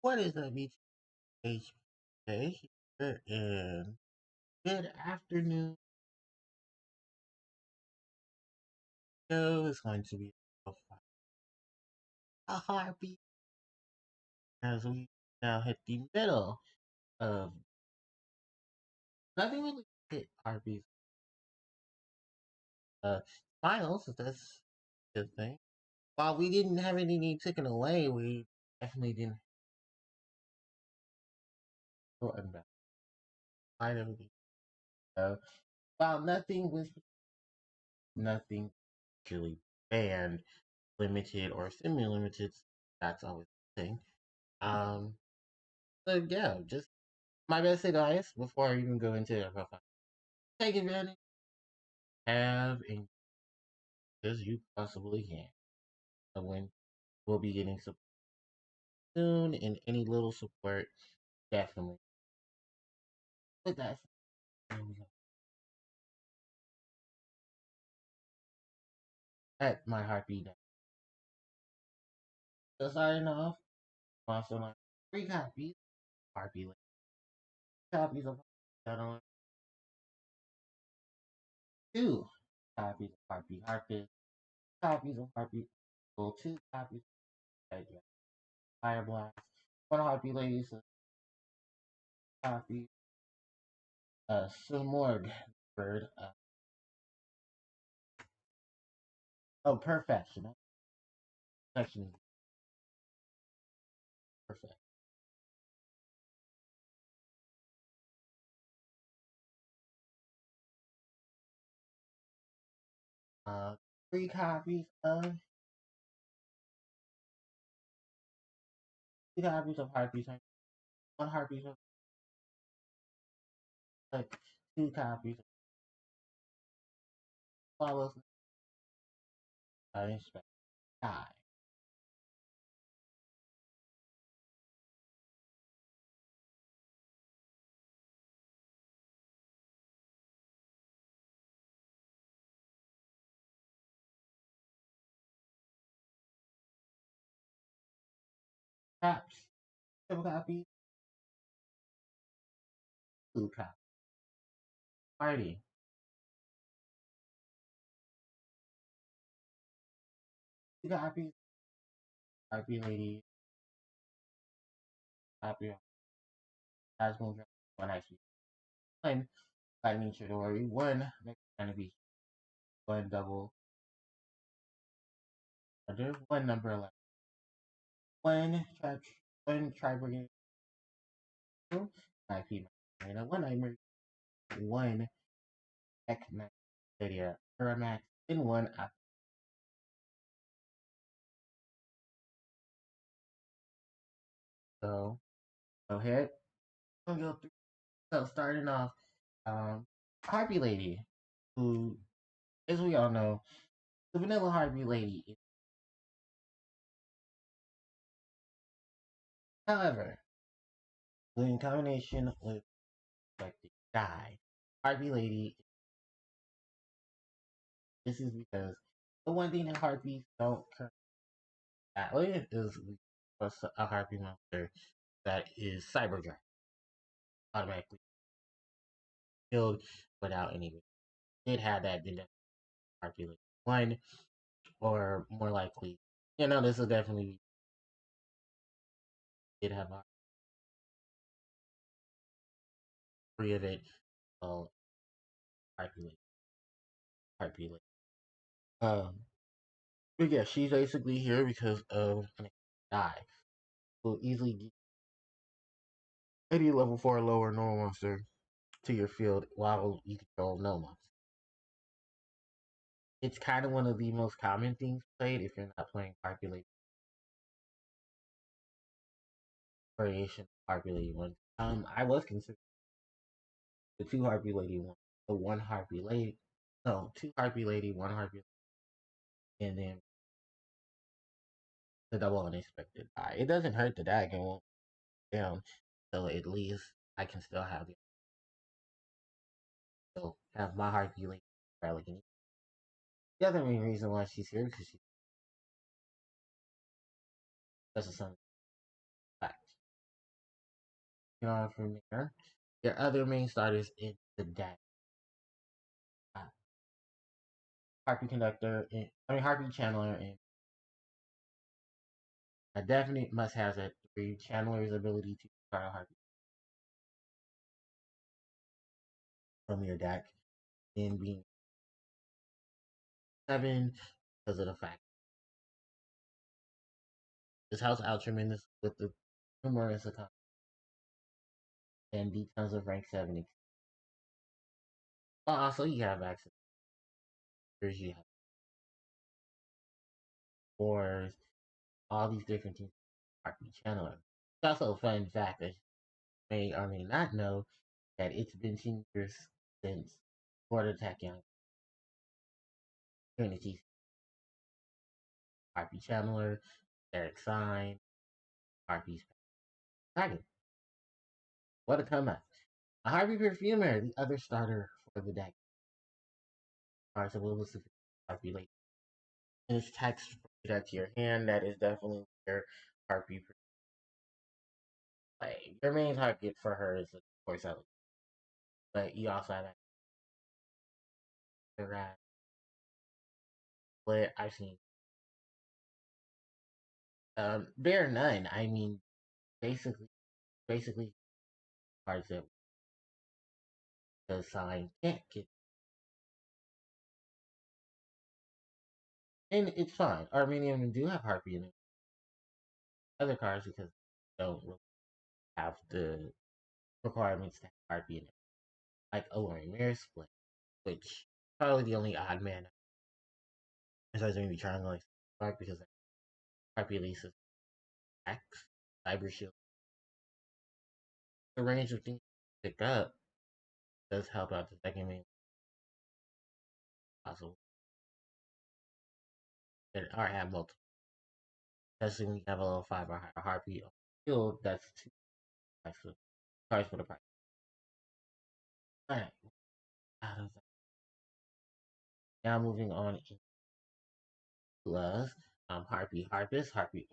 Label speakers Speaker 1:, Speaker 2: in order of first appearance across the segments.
Speaker 1: What is up, HPK here, and good afternoon. Show is going to be a Harpie as we now hit the middle of nothing really hit Harpies uh finals, if that's a good thing. While we didn't have anything taken away, we definitely didn't go about everything. So while nothing really banned, limited or semi limited, that's always the thing. Um so yeah, just my best advice before I even go into their profile. Take advantage, have and as you possibly can. So when we'll be getting support soon, and any little support, definitely. With that, at my heartbeat. So starting off, also like 3 copies, Harpie, copies of Harpie, 2 copies of Harpie Harpist, copies of Harpie, well, 2 copies of Fire Blast, 1 Harpie Ladies, copy, Simorg Bird, oh, Perfection, Perfection is perfect. Uh, 3 copies of Harpies, 1 Harpies of like 2 copies of Follows Inspect Die. Caps, 2 copies, 2 copies. Party, 2 copies, Harpy Lady, Happy Asmo, 1 HP, 1 Lightning Chidori, 1 Enemy, 1 Double Under, 1 Number 11, 1 Tri Brigade, 2 IP Marina, 1 Nightmare, 1 Max Lydia, Duramax, and 1 Up. So, go ahead. We'll go through. So, starting off, Harpy Lady, who, as we all know, the Vanilla Harpy Lady. However, in combination with like the guy, Harpy Lady, this is because the one thing that Harpies don't currently is a Harpy monster that is Cyber Dragon, automatically killed without any. Did have that, did that Harpy Lady 1, or more likely, this will definitely did have 3 of it. Well, Harpy Lady, Harpy Lady. But yeah, she's basically here because of an die. Will easily get any level 4 or lower normal monster to your field while you control no monster. It's kind of one of the most common things played if you're not playing Harpy variation of Harpy Lady 1. I was considering the 2 Harpy Lady 1, the 1 Harpy Lady, no, 2 Harpy Lady, 1 Harpy, and then the double unexpected die. It doesn't hurt the die and won't down, so at least I can still have my Harpy Lady Relic. The other main reason why she's here because she's a son fact. on from there. Your other main starters in the deck. Uh, Harpie Conductor, Harpie Channeler, and a definite must have at 3. Channeler's ability to start a Harpie from your deck, and being 7 because of the fact this helps out tremendous with the numerous account and becomes of rank 7. But also you have access to you have wars, all these different things. Harpie Channeler. It's also a fun fact that you may or may not know that it's been 10 years since Florida Tech Young Trinity Harpie Channeler, Eric Sign, Harpie's Dragon. What a comeback. A Harpie Perfumer, the other starter for the deck. Alright, so we'll listen to Harpie later. And it's text that to your hand, that is definitely where Harpie play. Your main target for her is, of course, Ellie. But you also have the rat. But I've seen bare none. I mean, basically cards that the sign can't get, and it's fine. Armenian do have Harpie in it. Other cards because they don't really have the requirements to have Harpie in it, like Alluring Mirror Split, which probably the only odd man besides maybe Triangle like because Harpie releases X, Cyber Shield. The range of things to pick up does help out the second main possible. Or have multiple. Especially when you have a level 5 or higher Harpie on the field, that's 2 cards for the price. Alright, out of that. Now moving on into Harpie Harpist, Harpie.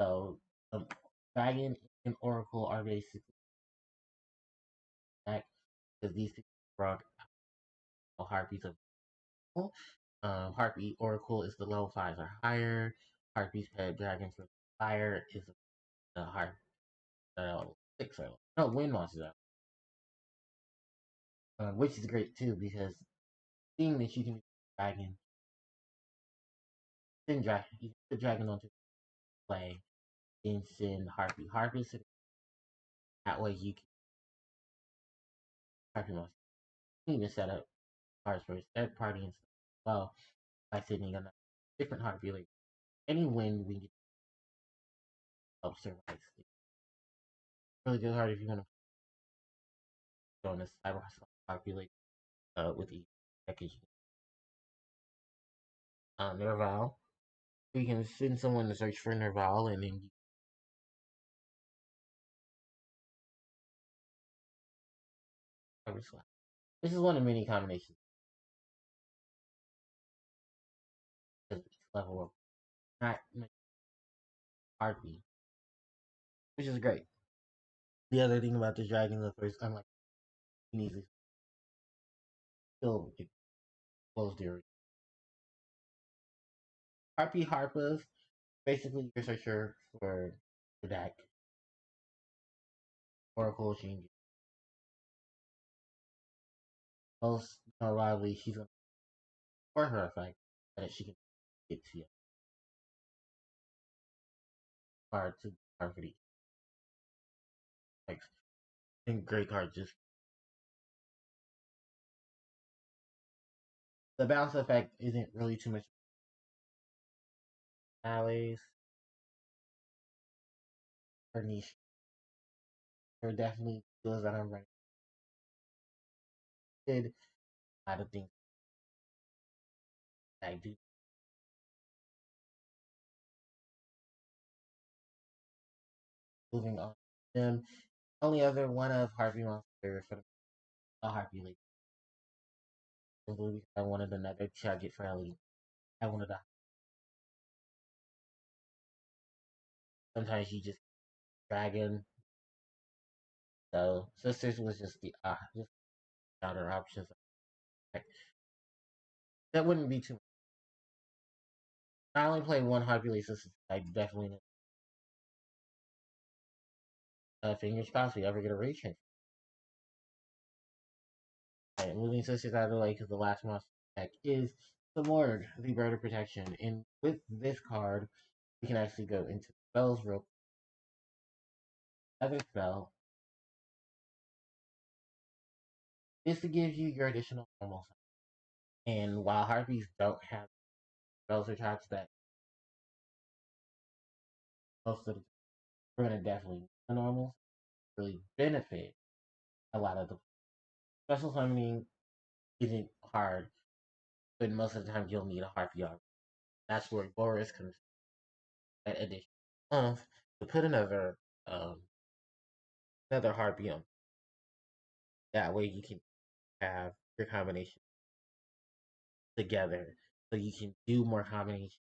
Speaker 1: So, Dragon and Oracle are basically back because these people brought Harpies available. Harpie Oracle is the level 5s or higher. Harpie's Pet Dragon for Fire is the Harp 6 or no Wind Monster, which is great too because seeing that you can dragon, send dragon, you can put dragon onto play, then send Harpie Harpist. That way you can Harpie Monster. You can even set up cards for his third party and stuff as well by sending a different Harpie. Like any win we get help survive. Really good card if you want to go on this cyber Harpie like with the package. Nerval. You can send someone to search for Nerval and then cover slap. This is one of many combinations because it's level up. Not Harpie, which is great. The other thing about the dragon, the first, unlike easily still close theory. Harpie Harpas, basically your searcher for the deck. Oracle changes. Most probably she's gonna for her effect that she can get to you. Card to card for the like and great card just the bounce effect isn't really too much allies or niche. There are definitely skills that I'm running. Did a lot of things that I do. Moving on. Then only other one of Harvey Monster for the Harpie League. I wanted another target for Ellie. I wanted a sometimes you just dragon. So sisters was just the just other options. Like, that wouldn't be too much. I only played one Harpie sister. I definitely fingers crossed we ever get a retrain. Alright, moving sisters out of the way because the last monster deck is the Lord, the Bird of Protection. And with this card, we can actually go into spells real quick. Other spell is to give you your additional normal. And while Harpies don't have spells or traps that most of the we're gonna definitely the normals really benefit a lot of the special summoning isn't hard, but most of the time you'll need a Harpy armor. That's where Boris comes in, that addition to put um another Harpy on. That way you can have your combination together. So you can do more combinations,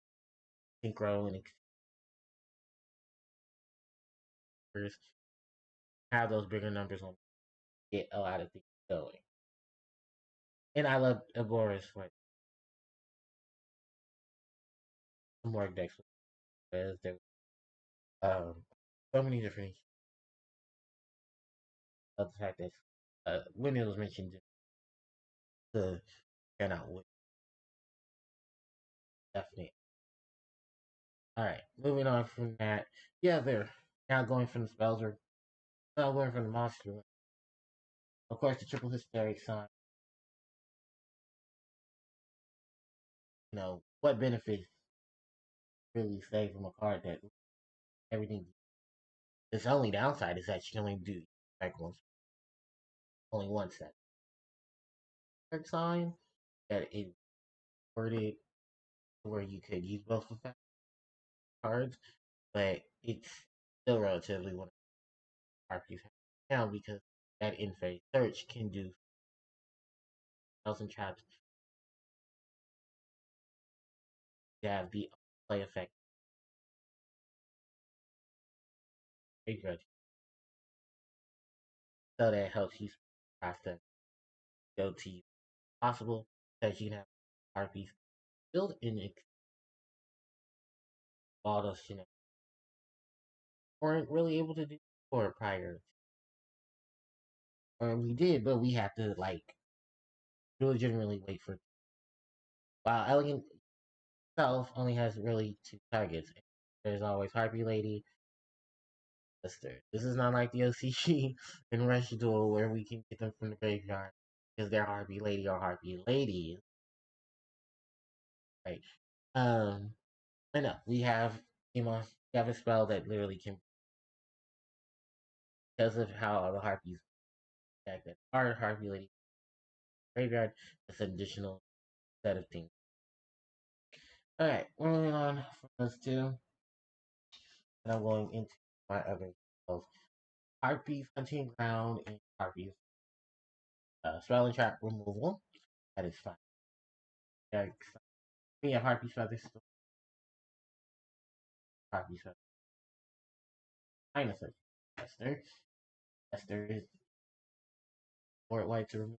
Speaker 1: synchro and extras, have those bigger numbers on get a lot of things going. And I love Boris for some more decks because there um so many different of the fact that when it was mentioned to cannot with definitely. Alright, moving on from that. Yeah, they're now going from the spells or now going from the monster. Of course the triple hysteric sign. You know, what benefits really say from a card that everything its only downside is that you can only do like only one set. Hysteric sign that it worded where you could use both effect cards, but it's still relatively one of the Harpies now because that in phase search can do spells and traps to have the play effect very good. So that helps you craft the go to you possible because you can have Harpies build in all those shenanigans weren't really able to do for prior. Or we did, but we have to like legitimately wait for while Elegant itself only has really two targets. There's always Harpy Lady, Sister. This is not like the OCG and Rush Duel where we can get them from the graveyard because they're Harpy Lady or Harpy Lady. Right. I know we have we have a spell that literally can because of how the Harpies act that are Harpy Lady graveyard. It's an additional set of things. Alright, moving on from those two. And I'm going into my other spells. Harpies Hunting Ground and Harpies Spell and Trap Removal. That is fine. We have Harpies Feathers, Harpies Feathers. Dinosaur. Esther. Esther is more white to remove.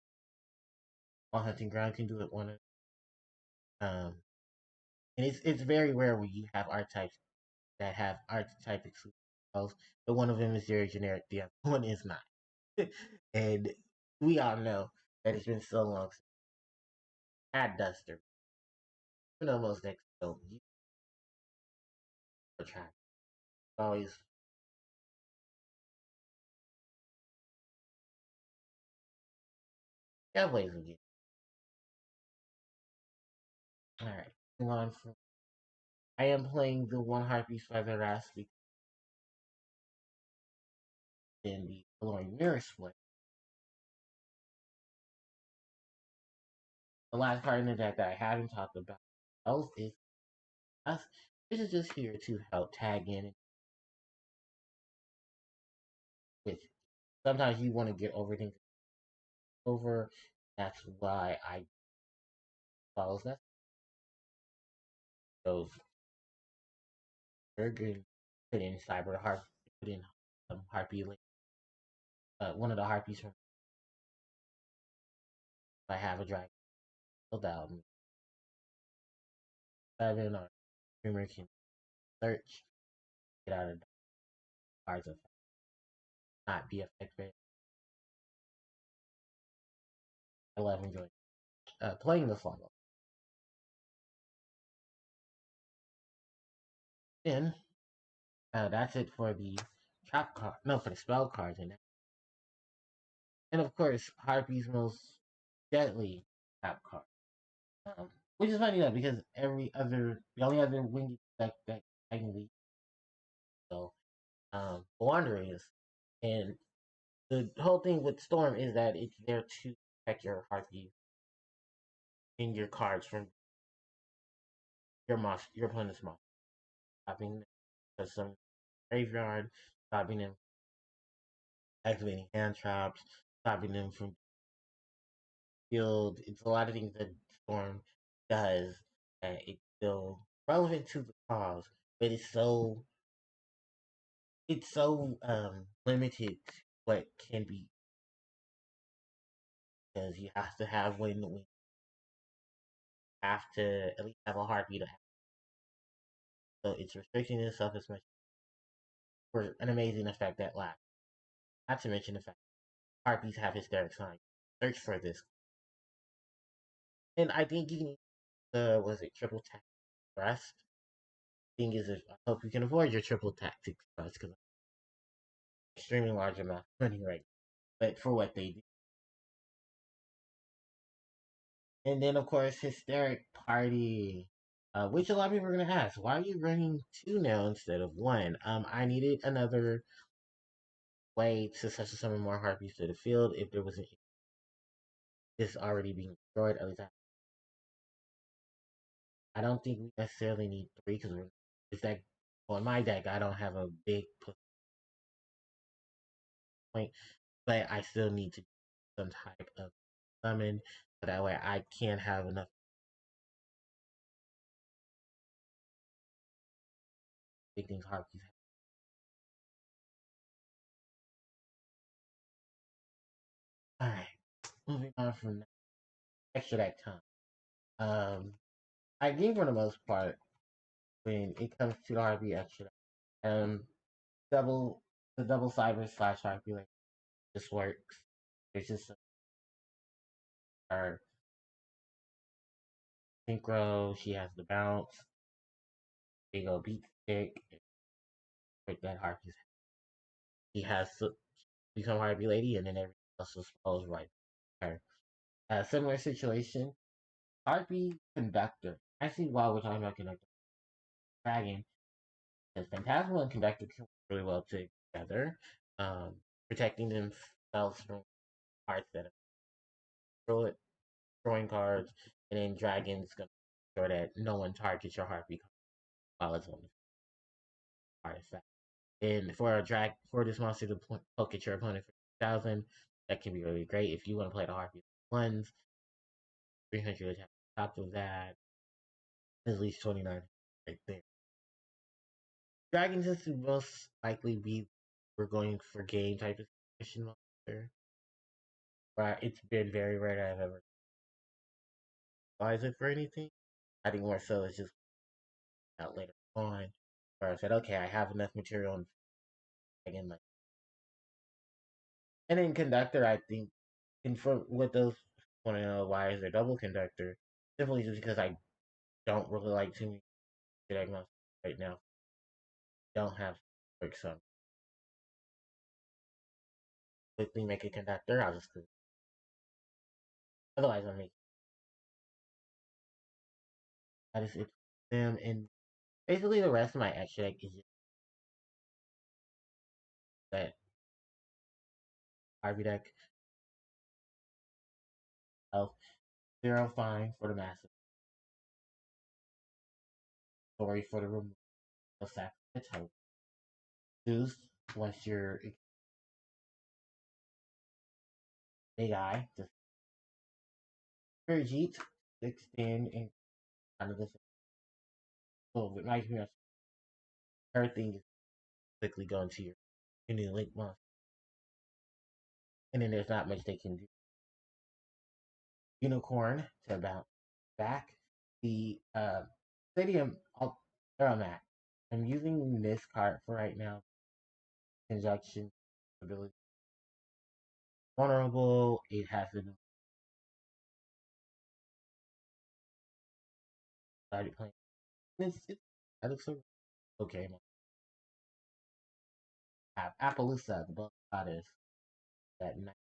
Speaker 1: On Hunting Ground can do it one. And it's very rare when you have archetypes that have archetype exclusive spells, but one of them is very generic, the other one is not. And we all know that it's been so long since I had Duster. You know most decks don't use the trap. Always have ways of getting. Alright. Moving on from I am playing the one Harpies Feather Wrath in the Glowing Mirror split. The last card in the deck that I haven't talked about else is us. This is just here to help tag in with you. Sometimes you want to get over things over. That's why I follows that. Those very good. put in cyber harp, put in harpy. One of the harpies from I have a dragon build out 7 or streamer can search, get out of the cards of not be affected. I love enjoying playing this level. Then that's it for the trap card. No, for the spell cards, and of course Harpy's most deadly trap card. Which is funny though because the only other winged deck that technically so Wanderers, and the whole thing with Storm is that it's there to protect your Harpy and your cards from your opponent's monster, stopping them from some graveyard, stopping them activating hand traps, stopping them from field. It's a lot of things that Storm does that it's still relevant to the cause, but it's so limited to what can be because you have to have when have to at least have a heartbeat to so it's restricting itself as much for an amazing effect that lasts. Not to mention the fact Harpies have hysteric signs. Search for this. And I think you need was it triple tactic thrust? Thing is, I hope you can avoid your triple tactic thrust because extremely large amount of money right now. But for what they do. And then, of course, Hysteric Party, which a lot of people are going to ask, why are you running 2 now instead of 1? I needed another way to such a summon more Harpies to the field if there was this already being destroyed. At least I don't think we necessarily need 3 because this deck, well, in my deck, I don't have a big point, but I still need to do some type of summon so that way I can have enough big things Harpies have. Alright, moving on from that. Extra deck time. I think for the most part, when it comes to the Harpy extra, um, double the double cyber slash Harpy like this works. It's just our synchro. She has the bounce. They go beat stick. Break that Harpy's. He has to become Harpy lady, and then everything else just falls right there. Similar situation. Harpy conductor. Actually, while we're talking about conductor, dragon, because Phantasmal and conductor can work really well together, protecting themselves from cards that are throwing cards, and then dragon's gonna make sure that no one targets your Harpy while it's on the artifact. And for this monster to poke at your opponent for 2,000, that can be really great. If you want to play the Harpy ones, 300 attack on top of that, at least 29 right there. Dragons is most likely be we're going for game type of situation monster. But it's been very rare that I've ever utilized it for anything. I think more so it's just out later on where I said, okay, I have enough material and again like and then conductor I think and for with those want to know why is there double conductor? Simply just because I don't really like too many diagnostics right now. Don't have work some quickly make a conductor, I'll just do it. Otherwise I make that is it for them and basically the rest of my extra deck is just that RB deck of 0 fine for the massive story for the removal of sacrifice hope. Choose once you're big eye, just Jeet, extend and kind of this. So with my experience, her thing is quickly go into your Union Link month. And then there's not much they can do. Unicorn to bounce back. The Stadium Aeromat. I'm using this card for right now. Conjunction ability. Vulnerable. It has been started playing. It's that looks so okay. Appaloosa, the book goddess that night.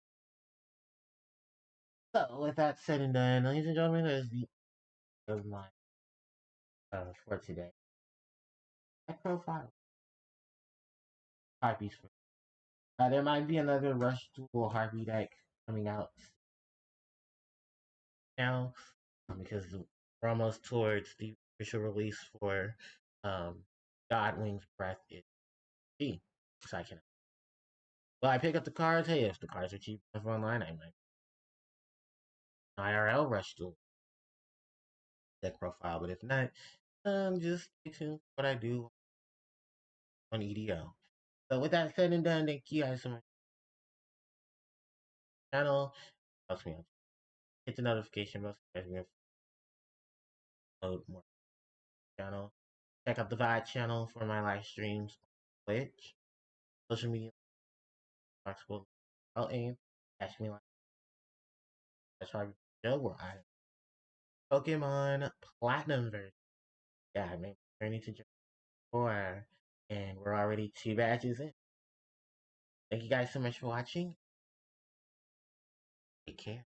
Speaker 1: So with that said and done, ladies and gentlemen, that is the end of my for today. My profile. Harpies. There might be another Rush Duel Harpie deck coming out now because we're almost towards the official release for um, Godwing's Breath is C. So I can. Well, I pick up the cards. Hey, if the cards are cheap enough online, I might IRL Rush Duel deck profile. But if not, just stay tuned for what I do on EDO. So with that said and done, thank you guys so much for the channel. Helps me out. Hit the notification bell so you guys can upload more channel. Check out the VOD channel for my live streams on Twitch. Social media possible. I'll aim. Catch me live. That's why show where I Pokemon Platinum version. Yeah, I made journey to Journey 4. And we're already 2 batches in. Thank you guys so much for watching. Take care.